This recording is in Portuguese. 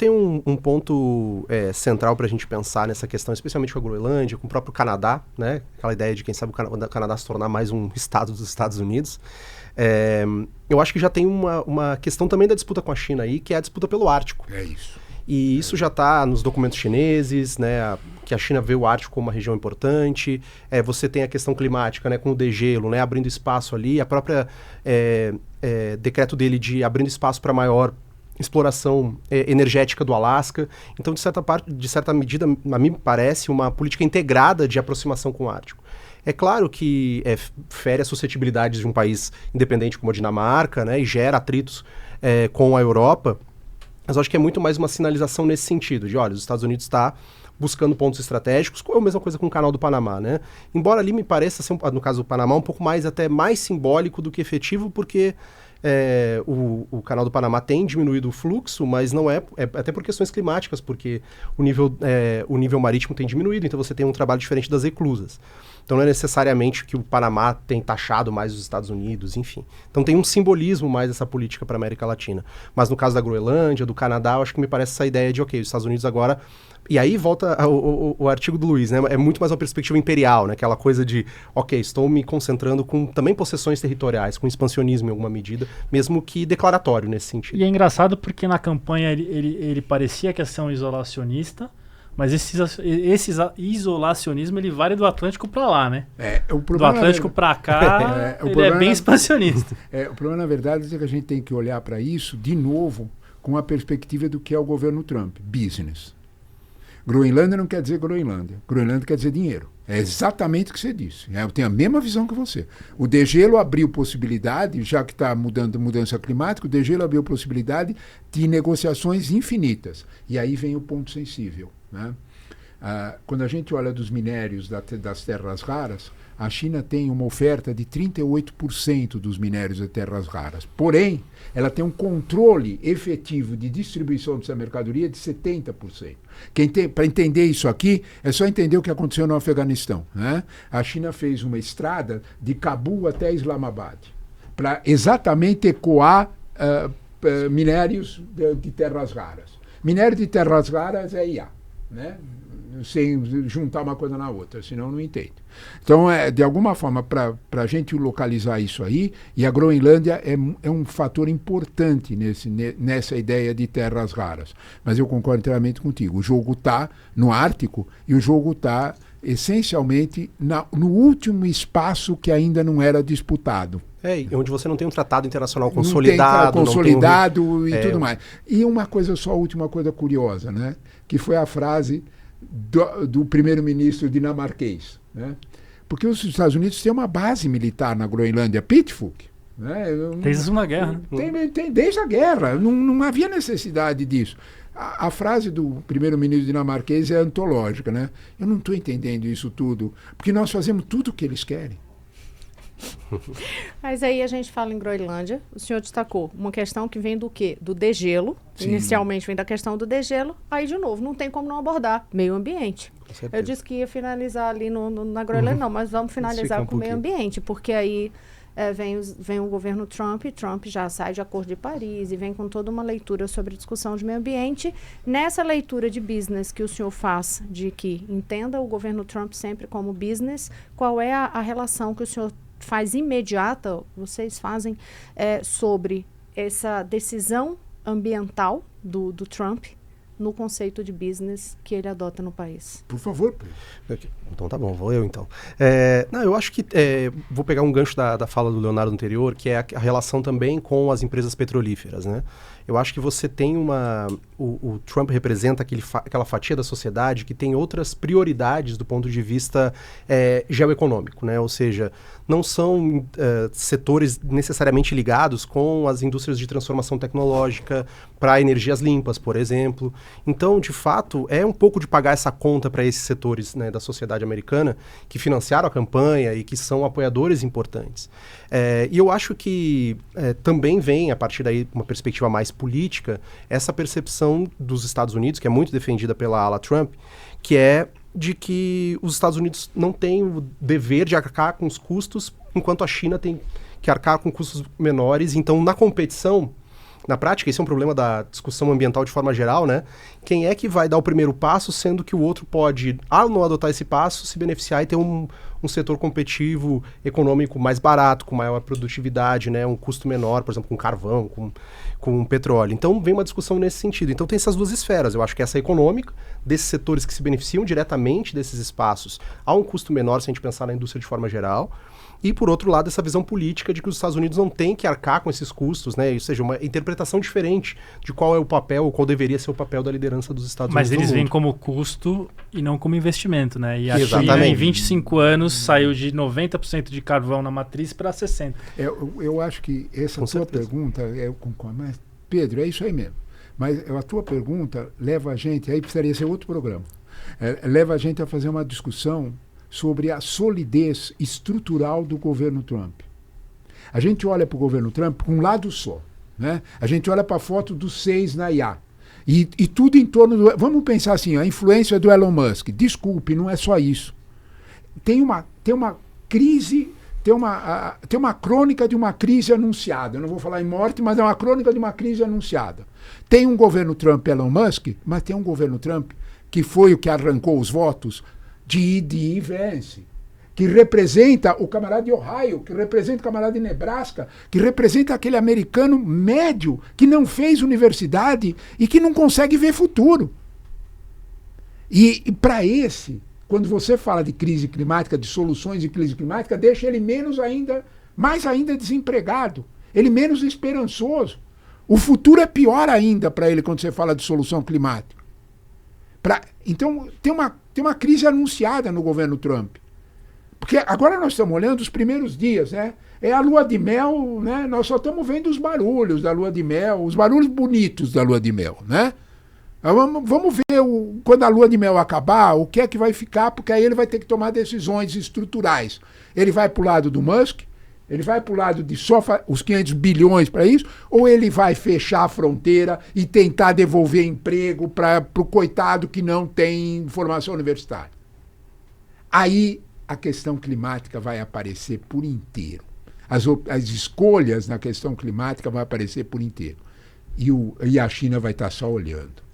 tem um ponto central para a gente pensar nessa questão, especialmente com a Groenlândia, com o próprio Canadá, né? Aquela ideia de, quem sabe, o Canadá se tornar mais um estado dos Estados Unidos. Eu acho que já tem uma questão também da disputa com a China aí, que é a disputa pelo Ártico. É isso. E isso já está nos documentos chineses, né? Que a China vê o Ártico como uma região importante. Você tem a questão climática, né? Com o degelo, né? Abrindo espaço ali. A própria decreto dele de abrindo espaço para maior exploração energética do Alasca. Então, de certa medida, a mim parece uma política integrada de aproximação com o Ártico. É claro que fere as suscetibilidades de um país independente como a Dinamarca, né, e gera atritos com a Europa, mas eu acho que é muito mais uma sinalização nesse sentido, de olha, os Estados Unidos está buscando pontos estratégicos, é a mesma coisa com o Canal do Panamá, né? Embora ali me pareça ser, no caso do Panamá, um pouco até mais simbólico do que efetivo, porque o Canal do Panamá tem diminuído o fluxo, mas não até por questões climáticas, porque o nível marítimo tem diminuído, então você tem um trabalho diferente das eclusas. Então não é necessariamente que o Panamá tem taxado mais os Estados Unidos, enfim. Então tem um simbolismo mais essa política para a América Latina. Mas no caso da Groenlândia, do Canadá, eu acho que me parece essa ideia de, ok, os Estados Unidos agora... E aí volta o artigo do Luiz, né? É muito mais uma perspectiva imperial, né? Aquela coisa de, ok, estou me concentrando com também possessões territoriais, com expansionismo em alguma medida, mesmo que declaratório nesse sentido. E é engraçado porque na campanha ele parecia que ia ser um isolacionista, mas esse isolacionismo ele vai do Atlântico para lá, né? Do Atlântico para cá, ele é bem expansionista. O problema, na verdade, é que a gente tem que olhar para isso, de novo, com a perspectiva do que é o governo Trump, business. Groenlândia não quer dizer Groenlândia. Groenlândia quer dizer dinheiro. É exatamente o que você disse. Eu tenho a mesma visão que você. O degelo abriu possibilidade, já que está mudança climática, o degelo abriu possibilidade de negociações infinitas. E aí vem o ponto sensível, né? Quando a gente olha dos minérios das terras raras, a China tem uma oferta de 38% dos minérios de terras raras. Porém, ela tem um controle efetivo de distribuição dessa mercadoria de 70%. Para entender isso aqui, é só entender o que aconteceu no Afeganistão, né? A China fez uma estrada de Cabul até Islamabad, para exatamente ecoar minérios de terras raras. Minério de terras raras é IA, né? Sem juntar uma coisa na outra, senão não entende. Então, de alguma forma, para a gente localizar isso aí, e a Groenlândia é um fator importante nessa ideia de terras raras. Mas eu concordo inteiramente contigo. O jogo está no Ártico e o jogo está essencialmente no último espaço que ainda não era disputado. Onde você não tem um tratado internacional consolidado. Consolidado e tudo mais. E uma última coisa curiosa, né? Que foi a frase do primeiro-ministro dinamarquês, né? Porque os Estados Unidos têm uma base militar na Groenlândia, Pitfuk, né? Desde a Segunda Guerra. Tem desde a guerra, não havia necessidade disso. A frase do primeiro-ministro dinamarquês é antológica, né? Eu não estou entendendo isso tudo, porque nós fazemos tudo o que eles querem. Mas aí a gente fala em Groenlândia, o senhor destacou uma questão que vem do quê? Do degelo. Sim. Inicialmente vem da questão do degelo, aí de novo, não tem como não abordar meio ambiente. Eu disse que ia finalizar ali na Groenlândia, não, mas vamos finalizar com o meio ambiente, porque aí vem o governo Trump já sai de Acordo de Paris e vem com toda uma leitura sobre discussão de meio ambiente. Nessa leitura de business que o senhor faz, de que entenda o governo Trump sempre como business, qual é a relação que o senhor faz imediata, vocês fazem, sobre essa decisão ambiental do Trump no conceito de business que ele adota no país? Por favor. Então tá bom, vou eu então. Eu acho que vou pegar um gancho da fala do Leonardo anterior, que é a relação também com as empresas petrolíferas, né? Eu acho que você tem o Trump representa aquela fatia da sociedade que tem outras prioridades do ponto de vista geoeconômico, né? Ou seja, não são setores necessariamente ligados com as indústrias de transformação tecnológica para energias limpas, por exemplo. Então, de fato, é um pouco de pagar essa conta para esses setores, né, da sociedade americana que financiaram a campanha e que são apoiadores importantes. E eu acho que também vem, a partir daí, uma perspectiva mais política, essa percepção dos Estados Unidos, que é muito defendida pela ala Trump, que é de que os Estados Unidos não têm o dever de arcar com os custos, enquanto a China tem que arcar com custos menores. Então, na competição, na prática, esse é um problema da discussão ambiental de forma geral, né? Quem é que vai dar o primeiro passo, sendo que o outro pode, ao não adotar esse passo, se beneficiar e ter um setor competitivo, econômico mais barato, com maior produtividade, né? Um custo menor, por exemplo, com carvão, com petróleo. Então, vem uma discussão nesse sentido. Então, tem essas duas esferas. Eu acho que essa econômica, desses setores que se beneficiam diretamente desses espaços, há um custo menor, se a gente pensar na indústria de forma geral. E, por outro lado, essa visão política de que os Estados Unidos não têm que arcar com esses custos, né? Ou seja, uma interpretação diferente de qual é o papel, ou qual deveria ser o papel da liderança dos Estados Unidos. Mas eles veem como custo e não como investimento, né? E a Exatamente. China, em 25 anos, saiu de 90% de carvão na matriz para 60%. Eu acho que essa tua pergunta, eu concordo, mas, Pedro, é isso aí mesmo. Mas a tua pergunta leva a gente, aí precisaria ser outro programa, leva a gente a fazer uma discussão sobre a solidez estrutural do governo Trump. A gente olha para o governo Trump com um lado só, né? A gente olha para a foto dos 6 na IA. E tudo em torno do... Vamos pensar assim, a influência do Elon Musk. Desculpe, não é só isso. Tem uma crise, tem uma crônica de uma crise anunciada. Eu não vou falar em morte, mas é uma crônica de uma crise anunciada. Tem um governo Trump Elon Musk, mas tem um governo Trump que foi o que arrancou os votos de Vance, que representa o camarada de Ohio, que representa o camarada de Nebraska, que representa aquele americano médio que não fez universidade e que não consegue ver futuro. E para esse, quando você fala de crise climática, de soluções de crise climática, deixa ele mais ainda desempregado, ele menos esperançoso. O futuro é pior ainda para ele quando você fala de solução climática. Então, tem uma crise anunciada no governo Trump. Porque agora nós estamos olhando os primeiros dias, né? É a lua de mel, né? Nós só estamos vendo os barulhos da lua de mel, os barulhos bonitos da lua de mel, né? Vamos ver quando a lua de mel acabar, o que é que vai ficar, porque aí ele vai ter que tomar decisões estruturais. Ele vai para o lado do Musk, ele vai para o lado de só os 500 bilhões para isso, ou ele vai fechar a fronteira e tentar devolver emprego para o coitado que não tem formação universitária. Aí a questão climática vai aparecer por inteiro. As escolhas na questão climática vão aparecer por inteiro. E a China vai estar só olhando.